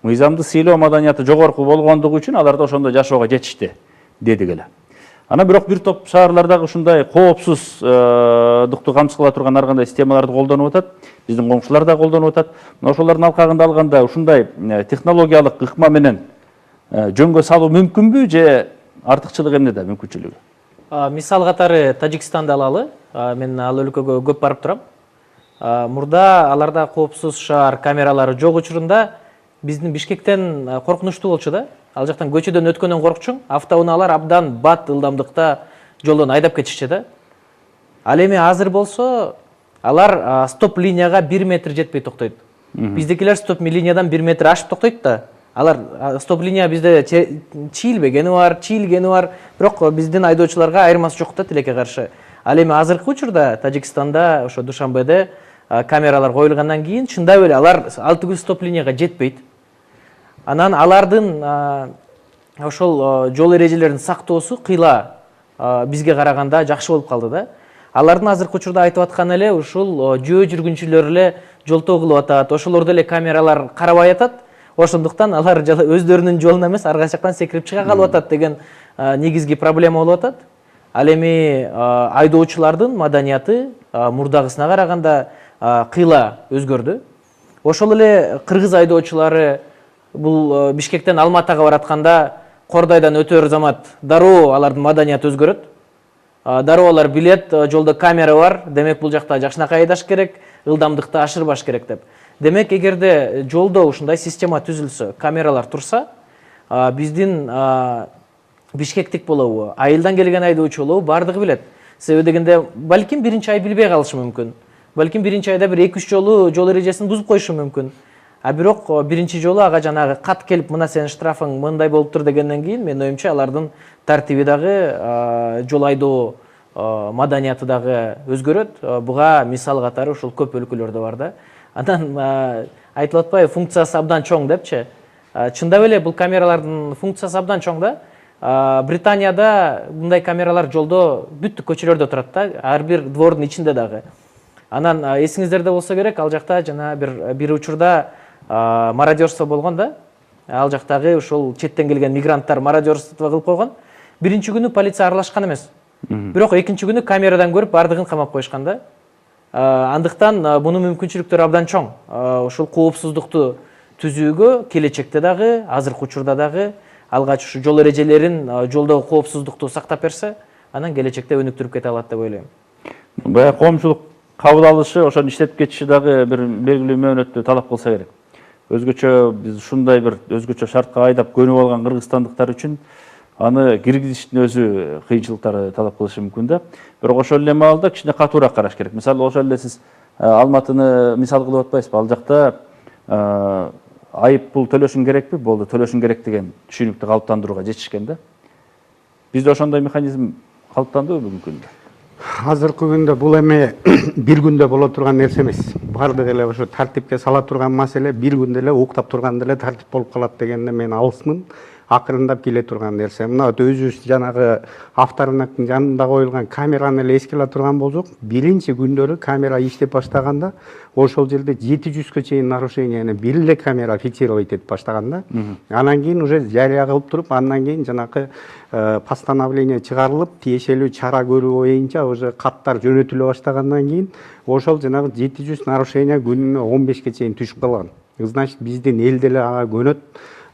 A: Мыйзамды сыйлоо маданияты жогорку болгондугу үчүн аларда ошондой жашоого жетишти, дедик эле. Анан бирок бир топ шаарлардагы ушундай коопсуздукту камсыз турган ар кандай системаларды колдонуп атат. Биздин коңшулар да колдонуп атат. Мына ошолордун алкагында алганда ушундай технологиялык ыкма менен жөнгө салуу мүмкүнбү же артыкчылыгы эмнеде мүмкүнчүлүгү?
C: Мисал катары Тажикстанды алалы. Мен ал өлкөгө көп барып турам. Мурда аларда коопсуз шаар камералары жок учурунда биздин Бишкектен коркунучтуу болчу да. Ал жактан көчөдөн өткөндөн коркчуң, автоунаалар абдан бат ылдамдыкта жолдон айдап кетишчи да. Ал эми азыр болсо алар стоп линияга 1 метр жетпей токтойт. Биздикилер стоп линиядан 1 метр ашып токтойт да. Алар стоп линия бизде чийилбегени бар, бирок биздин айдоочуларга айырмасы жок да тилекке каршы. Ал эми азыркы учурда Тажикстанда, ошо Душанбеде камералар коюлгандан кийин чындап эле алар ал түгүл стоп линияга жетпейт. Анан алардын ошол жол эрежелерин сактоосу кыйла бизге караганда жакшы болуп калды да. Алардын азыркы учурда айтып атканы эле ушул жөө жүргүнчүлөр эле жолтоо кылып атат, ошолорду эле камералар карабай атат. Ошондуктан алар өздөрүнүн жолуна эмес ар кайсы жактан секирип чыга калып атат деген негизги проблема болуп атат. Ал эми айдоочулардын маданияты мурдагысына караганда кыйла өзгөрдү. Ошол эле кыргыз айдоочулары бул Бишкектен Алматыга баратканда Кордайдан өтөр замат дароо алардын маданияты өзгөрөт. Дароо алар билет, жолдо камера бар, демек бул жакта жакшынакай айдаш керек, ылдамдыкты ашырбаш керек деп. Демек эгерде жолдо ушундай система түзүлсө, камералар турса, биздин Бишкектик болобу, айылдан келген айдоочу болобу бардыгы билет. Себеби дегенде балким биринчи ай билбей калышы мүмкүн. Балким биринчи айда бир 2-3 жолу жол эрежесин бузуп коюшу мүмкүн. Бирок биринчи жолу ага жанагы кат келип, мына сенин штрафың мындай болуптур дегенден кийин мен оюмча алардын тартиби дагы жол айдоо маданияты дагы өзгөрөт. Буга мисал катары ушул көп өлкөлөрдө бар да. Анан айтылып атпайбы, функциясы абдан чоң депчи. Чындап эле бул камералардын функциясы абдан чоң да. Британияда мындай камералар жолдо бүт көчөлөрдө турат да, ар бир двордун ичинде дагы. Анан эсиңиздерде болсо керек, ал жакта жана бир учурда мародерство болгон да. Ал жактагы ушул четтен келген мигранттар мародерство кылып койгон. Биринчи күнү полиция аралашкан эмес. Бирок экинчи күнү камерадан көрүп бардыгын камап коюшкан да. Андыктан мунун мүмкүнчүлүктөрү абдан чоң. Ушул коопсуздукту түзүүгө келечекте дагы, азыркы учурда дагы алгач ушу жол эрежелерин, жолдогу коопсуздукту сактап берсе, анан келечекте өнүктүрүп кете алат деп ойлойм.
A: Баягы коомчулук кабыл алышы, ошону иштеп кетиши дагы бир белгилүү мөөнөттү талап кылса керек. Өзгөчө биз ушундай бир өзгөчө шартка айдап көнүп алган кыргызстандыктар үчүн аны киргизиштин өзү кыйынчылыктары талап кылышы мүмкүн да. Бирок ошол эле маалда кичине катуураак караш керек. Мисалы ошол эле сиз Алматыны мисал кылып атпайсызбы? Ал жакта айып пул төлөшүң керекпи? Болду, төлөшүң керек деген түшүнүктү калыптандырууга жетишкен да. Бизде ошондой механизм калыптандыбы бүгүнкү күндө?
B: Азыркы күндө бул эми бир күндө боло турган нерсе эмес. Бардыгы эле ошо тартипке сала турган маселе бир күндө эле уктап турганда эле тартип болуп калат дегенде мен алысмын. Акырындап келе турган нерсе. Мына өзүбүз жанагы авторынактын жанында коюлган камераны эле эске ала турган болсок, биринчи күндөрү камера иштеп баштаганда ошол жерде 700гө чейин нарушенияны бир эле камера фиксировать этип баштаган да. Анан кийин уже жарыя кылып туруп, андан кийин жанакы постановление чыгарылып, тиешелүү чара көрүү боюнча уже каттар жөнөтүлө баштагандан кийин ошол жанагы 700 нарушение күнүнө 15ге чейин түшүп калган. Значит, биздин эл деле ага көнөт,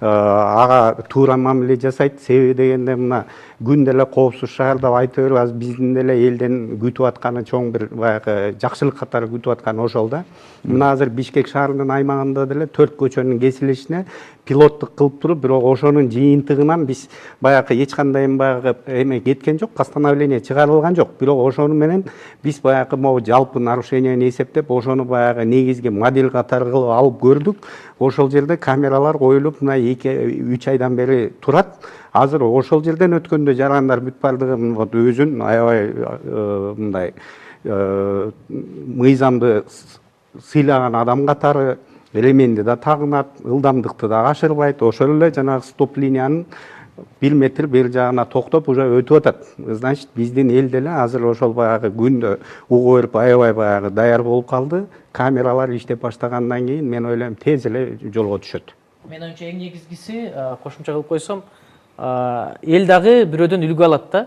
B: ага туура мамиле жасайт. Себеби дегенде мына күн деле коопсуз шаар деп айта берип, азыр биздин деле элден күтүп атканы чоң бир баягы жакшылык катары күтүп атканы ошол да. Мына азыр Бишкек шаарынын аймагында деле 4 көчөнүн кесилишине пилоттук кылып туруп, бирок ошонун жыйынтыгынан биз баягы эч кандай баягы эме кеткен жок, постановление чыгарылган жок. Бирок ошону менен биз баягы могу жалпы нарушенияны эсептеп, ошону баягы негизги модель катары кылып алып көрдүк. Ошол жерде камералар коюлуп, мына 2-3 айдан бери турат. Азыр ошол жерден өткөндө жарандар бүт бардыгы өзүн аябай мындай мыйзамды сыйлаган адам катары элеменди да тагынат, ылдамдыкты да ашырбайт. Ошол эле жанагы стоп линиянын 1 метр бери жагына токтоп уже өтүп атат. Значит, биздин эл деле азыр ошол баягы күндө угуп берип аябай баягы даяр болуп калды. Камералар иштеп баштагандан кийин мен ойлойм тез эле жолго түшөт.
C: Мен оюмча эң негизгиси, кошумча кылып койсом, эл дагы бирөөдөн үлгү алат да.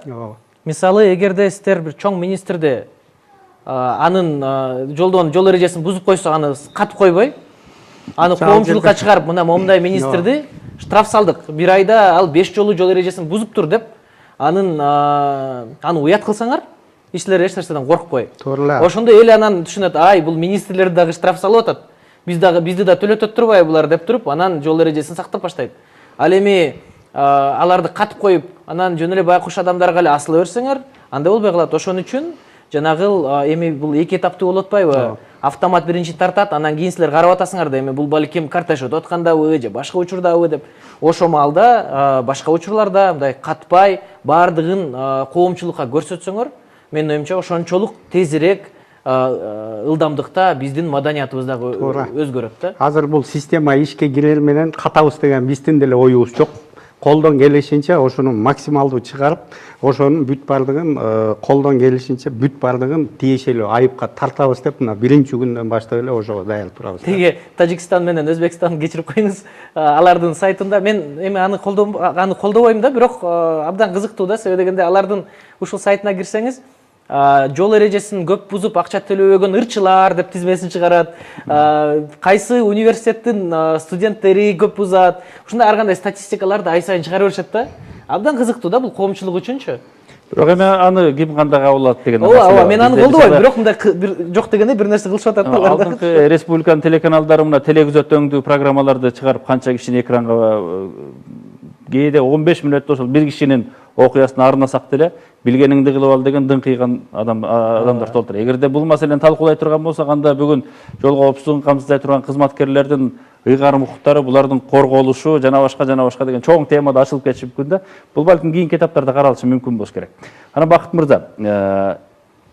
C: Мисалы, эгерде сиздер бир чоң министрди анын жолдон жол эрежесин бузуп койсо, аны катып койбой, аны коомчулукка чыгарып, мына момундай министрди штраф салдык. Бир айда ал 5 жолу жол эрежесин бузуптур деп, аны уят кылсаңар, ишчилер эч нерседен коркпой. Ошондо эл анан түшүнөт, ай, бул министрлер дагы штраф салып атат. Бизди да төлөтөт турбайбы булар деп туруп, анан жол эрежесин сактап баштайт. Ал эми аларды катып коюп, анан жөн эле байкуш адамдарга эле асыла берсеңер, андай болбой калат. Ошон үчүн жанагы эми бул 2 этаптуу болуп атпайбы? Автомат биринчи тартат, анан кийин силер карап атасыңар да, эми бул балким кортеж өтүп аткандабы же башка учурдабы деп. Ошол маалда башка учурларда мындай катпай бардыгын коомчулукка көрсөтсөңөр, менин оюмча ошончолук тезирээк ылдамдыкта биздин маданиятыбыз дагы өзгөрөт да.
B: Азыр бул система ишке кирер менен катабыз деген биздин деле оюбуз жок. колдон келишинче ошону максималдуу чыгарып, ошонун бүт бардыгын колдон келишинче бүт бардыгын тиешелүү айыпка тартабыз деп мына биринчи күндөн баштап эле ошого даярдык турабыз.
C: Теги Тажикстан менен Өзбекстанды кечирип коюңуз. Алардын сайтында мен эми аны колдобойм да, бирок абдан кызыктуу да, себеби дегенде алардын ушул сайтына кирсеңиз, жол эрежесин көп бузуп акча төлөбөгөн ырчылар деп тизмесин чыгарат. Кайсы университеттин студенттери көп бузат. Ушундай ар кандай статистикаларды ай сайын чыгарып беришет да. Абдан кызыктуу да бул коомчулук үчүнчү.
A: Бирок эми аны ким кандай кабыл алат деген
C: Ооба, мен аны колдобойм, бирок мындай жок дегенде бир нерсе кылышып атат да алар.
A: Алдыңкы республиканын телеканалдары мына телевизиоттөңдүү программаларды чыгарып канча кишини экранга кээде 15 мүнөттө ошол бир кишинин окуясын арнасак деле билгениңди кылып ал деген дыңкыйган адамдар толтур. Эгерде бул маселени талкуулай турган болсок, анда бүгүн жол коопсуздугун камсыздай турган кызматкерлердин ыйгарым укуктары, булардын корголушу жана башка деген чоң темада ачылып кетиши мүмкүн да. Бул балким кийинки этаптарда каралышы мүмкүн болуш керек. Анан Бакыт мырза,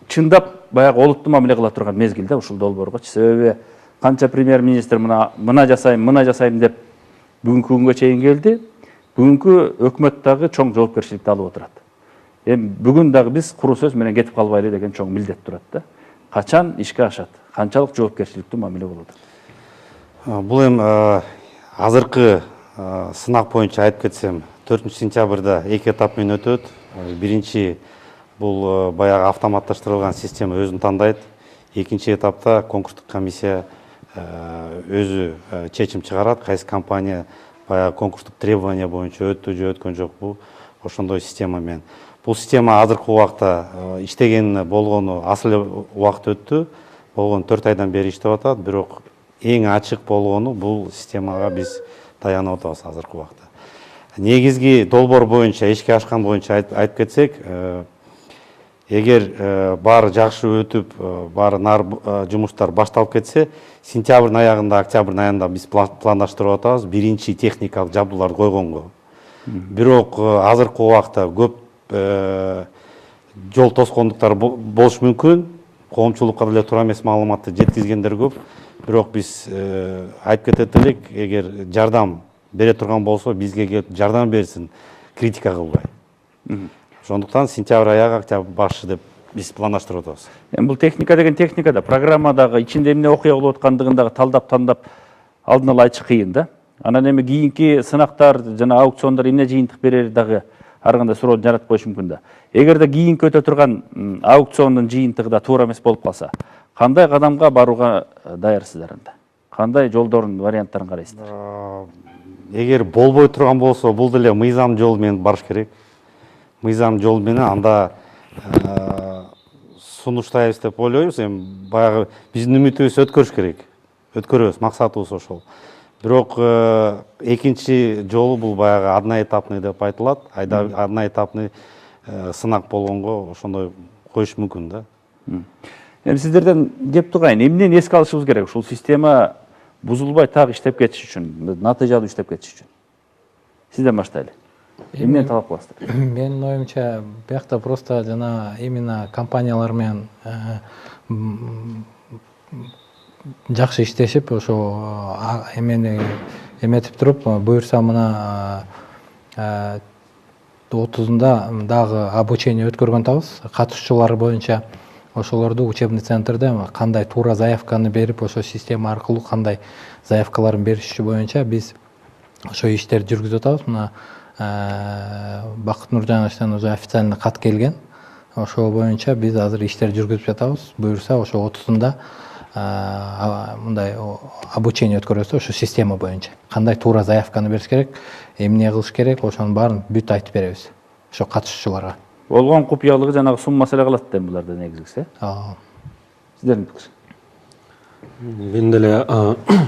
A: чындап баягы олуттуу мамиле кыла турган мезгил да ушул долбооргочу. Себеби канча премьер-министр мына жасайм деп бүгүнкү күнгө чейин келди. Бүгүнкү өкмөт дагы чоң жоопкерчиликти алып отурат. Эми бүгүн дагы биз куру сөз менен кетип калбайлы деген чоң милдет турат да. Качан ишке ашат? Канчалык жоопкерчиликтүү мамиле болот?
D: Бул эми азыркы сынак боюнча айтып кетсем, 4-сентябрда 2 этап менен өтөт. Биринчи бул баягы автоматташтырылган система өзүн тандайт. Экинчи этапта конкурстук комиссия өзү чечим чыгарат, кайсы компания баягы конкурстук требования боюнча өттү же өткөн жокпу, ошондой система менен. Бул система азыркы убакта иштеген болгону асыл эле убакыт өттү. Болгону 4 айдан бери иштеп атат, бирок эң ачык болгону бул системага биз таянып атабыз азыркы убакта. Негизги долбоор боюнча, ишке ашкан боюнча айтып кетсек, эгер баары жакшы өтүп, баары нар жумуштар башталып кетсе, сентябрдын аягында, октябрдын аягында биз пландаштырып атабыз биринчи техникалык жабдууларды койгонго. Бирок азыркы убакта көп жол тоскондуктар болуш мүмкүн. Коомчулукка деле туура эмес маалыматты жеткизгендер көп. Бирок биз айтып кетет элек, эгер жардам бере турган болсо, бизге келип жардам берсин, критика кылбай. Ошондуктан сентябрь аягы, октябрь башы деп биз пландаштырып атабыз.
A: Эми бул техника деген техникада программадагы ичинде эмне окуя болуп аткандыгын дагы тандап алдын ала айтыш кыйын да. Анан эми кийинки сынактар жана аукциондар эмне жыйынтык берери дагы ар кандай суроо жаратып коюшу мүмкүн да. Эгерде кийинки өтө турган аукциондун жыйынтыгы да туура эмес болуп калса, кандай кадамга барууга даярсыздар анда? Кандай жолдордун варианттарын карайсыздар?
D: Эгер болбой турган болсо, бул деле мыйзам жол менен барыш керек. Мыйзам жол менен анда сунуштайбыз деп ойлойбуз. Эми баягы биздин үмүтүбүз өткөрүш керек. Өткөрөбүз, максатыбыз ошол. Бирок экинчи жолу бул баягы одноэтапный деп айтылат. Одноэтапный сынак болгонго ошондой коюш мүмкүн да.
A: Эми сиздерден кеп турган эмнени эске алышыбыз керек ушул система бузулбай так иштеп кетиш үчүн, натыйжалуу иштеп кетиш үчүн? Сизден баштайлы. Эмнени талап кыласыздар?
E: Менин оюмча, биякта просто жана именно компаниялар менен жакшы иштешип, ошо эмени эметип туруп, буюрса мына 30-ында дагы обучение өткөргөн атабыз. Катышуучулар боюнча ошолорду учебный центрде кандай туура заявканы берип, ошо система аркылуу кандай заявкаларын бериши боюнча биз ошо иштерди жүргүзүп атабыз. Мына Бакыт Нуржановичтен уже официальный кат келген. Ошол боюнча биз азыр иштерди жүргүзүп жатабыз. Буюрса ошо 30-ында мындай обучение өткөрөбүз ошо система боюнча. Кандай туура заявканы бериш керек, эмне кылыш керек, ошонун баарын бүт айтып беребиз ошо катышуучуларга.
A: Болгон купуялыгы жанагы сум маселе кылат да буларда негизгиси. Сиздердин пикир?
F: Мен деле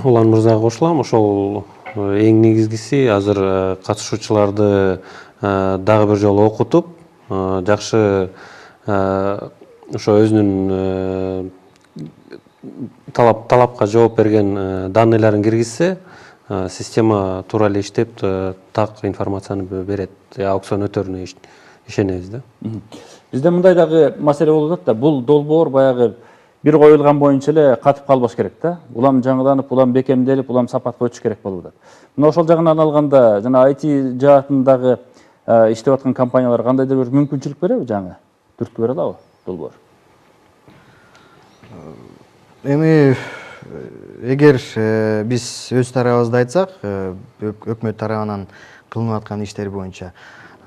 F: Улан мырзага кошулам. Ошол эң негизгиси азыр катышуучуларды дагы бир жолу окутуп, жакшы ошо өзүнүн талапка жооп берген данныйларын киргизсе, система туура эле иштеп, так информацияны берет. Аукцион өтөрүнө ишенебиз да.
A: Бизде мындай дагы маселе болуп атат да, бул долбоор баягы бир коюлган боюнча эле катып калбаш керек да. Улам жаңыланып, улам бекемделип, улам сапатка өтүш керек болуп атат. Мына ошол жагынан алганда жана IT жаатындагы иштеп аткан компаниялар кандайдыр бир мүмкүнчүлүк береби жаңы? Түрткү бере алабы долбоор?
G: Эми эгер биз өз тарабыбызды айтсак, өкмөт тарабынан кылынып аткан иштер боюнча,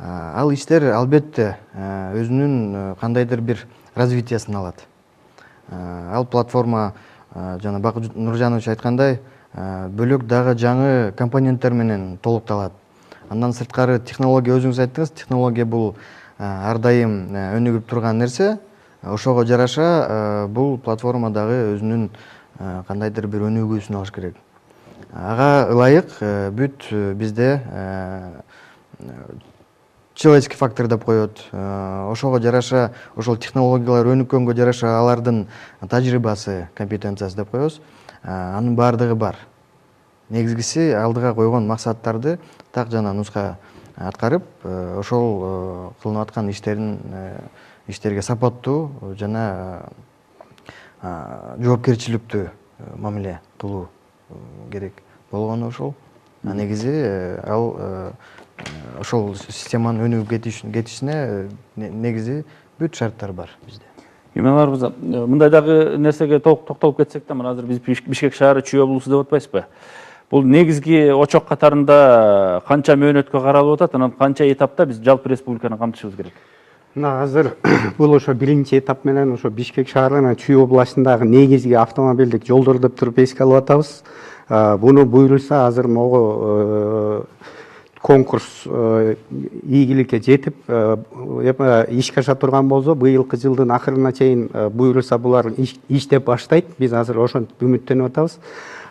G: ал иштер албетте өзүнүн кандайдыр бир развитиясын алат. Ал платформа жана Бакыт Нуржанович айткандай, бөлөк дагы жаңы компоненттер менен толукталат. Андан сырткары технология, өзүңүз айттыңыз, технология бул ар дайым өнүгүп турган нерсе. Ошого жараша бул платформа дагы өзүнүн кандайдыр бир өнүгүүсүн алыш керек. Ага ылайык бүт бизде человеческий фактор деп коет. Ошого жараша, ошол технологиялар өнүккөнгө жараша алардын тажрыйбасы, компетенциясы деп коебуз. Анын баардыгы бар. Негизгиси алдыга койгон максаттарды так жана нуска аткарып, ошол кылынып аткан иштерге сапаттуу жана жоопкерчиликтүү мамиле кылуу керек болгону ошол. Негизи ал ошол системанын өнүгүп кетишине негизи бүт шарттар бар бизде.
A: Юмаларыбыз мындай дагы нерсеге токтолуп кетсек да, мына азыр биз Бишкек шаары Чүй облусу деп атпайсызбы? Бул негизги очок катарында канча мөөнөткө каралып атат, анан канча этапта биз жалпы республиканы камтышыбыз керек?
B: Мына азыр бул ошо биринчи этап менен ошо Бишкек шаарынын Чүй областындагы негизги автомобилдик жолдор деп туруп эске алып атабыз. Буну буйрулса азыр могу конкурс ийгиликке жетип ишке аша турган болсо, быйылкы жылдын акырына чейин буйрулса булар иштеп баштайт. Биз азыр ошентип үмүттөнүп атабыз.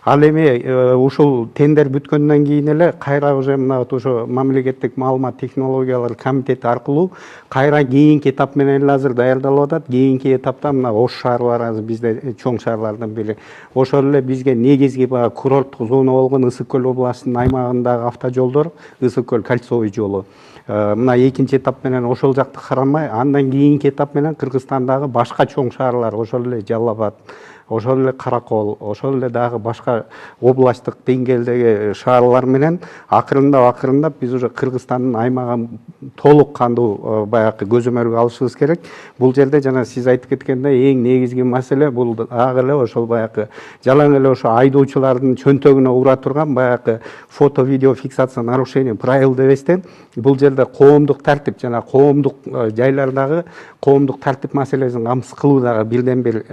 B: Ал эми ушул тендер бүткөндөн кийин эле кайра уже мына ошо мамлекеттик маалымат технологиялар комитети аркылуу кайра кийинки этап менен эле азыр даярдалып атат. Кийинки этапта мына Ош шаары бар, азыр бизде чоң шаарлардын бири. Ошол эле бизге негизги баягы курорттук зона болгон Ысык көл областынын аймагындагы автожолдор, Ысык көл кольцовый жолу. Мына экинчи этап менен ошол жакты карамай, андан кийинки этап менен Кыргызстандагы башка чоң шаарлар, ошол эле Жалал Абад, ошол эле Каракол, ошол эле дагы башка областтык деңгээлдеги шаарлар менен акырындап биз уже Кыргызстандын аймагын толук кандуу баягы көзөмөлгө алышыбыз керек. Бул жерде жана сиз айтып кеткендей эң негизги маселе бул дагы эле ошол баягы жалаң эле ошо айдоочулардын чөнтөгүнө ура турган баягы фото видео фиксация нарушение правил дебестен бул жерде коомдук тартип жана коомдук жайлардагы коомдук тартип маселесин камсыз кылуу дагы бирден бир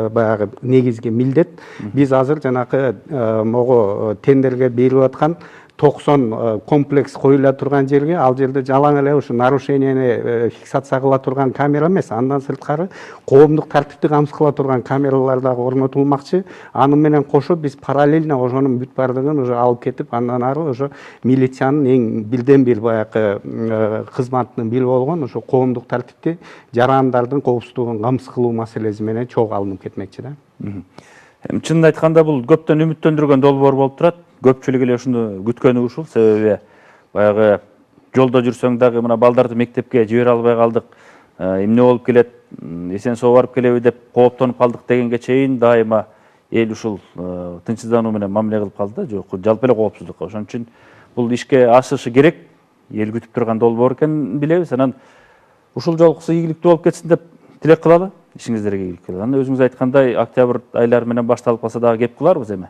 B: баягы негизги милдет. Биз азыр жанакы могу тендерге берилип аткан 90 комплекс коюла турган жерге, ал жерде жалаң эле ушу нарушенияны фиксация кыла турган камера эмес, андан сырткары коомдук тартипти камсыз кыла турган камералар дагы орнотулмакчы. Аны менен кошо биз параллельно ошонун бүт бардыгын уже алып кетип, андан ары ошо милициянын эң бирден бир баягы кызматынын бири болгон ошо коомдук тартипти жарандардын коопсуздугун камсыз кылуу маселеси менен чогуу алынып кетмекчи да.
A: Чынын айтканда бул көптөн үмүттөндүргөн долбоор болуп турат. Көпчүлүк эле ушуну күткөнү ушул. Себеби баягы жолдо жүрсөң дагы мына балдарды мектепке жибере албай калдык, эмне болуп келет, эсен соо барып келеби деп кооптонуп калдык дегенге чейин дайыма эл ушул тынчсыздануу менен мамиле кылып калды да, жок жалпы эле коопсуздукка. Ошон үчүн бул ишке ашышы керек. Эл күтүп турган долбоор экенин билебиз. Анан ушул жолкусу ийгиликтүү болуп кетсин деп тилек кылалы. Ишиңиздерге ийгилик келет. Анан өзүңүз айткандай октябрь айлары менен башталып калса дагы кеп кыларбыз эми.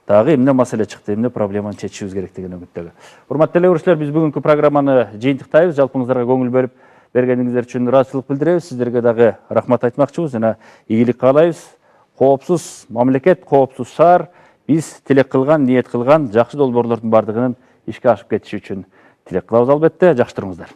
A: Дагы эмне маселе чыкты, эмне проблеманы чечишибиз керек деген үмүттөгө. Урматтуу телекөрүүчүлөр, биз бүгүнкү программаны жыйынтыктайбыз. Жалпыңыздарга көңүл бөлүп бергениңиздер үчүн ыраазычылык билдиребиз. Сиздерге дагы рахмат айтмакчыбыз. Жана ийгилик каалайбыз. Коопсуз мамлекет, коопсуз шаар, биз тилек кылган, ниет кылган жакшы долбоорлордун бардыгынын ишке ашып кетиши үчүн тилек кылабыз албетте. Жакшы туруңуздар.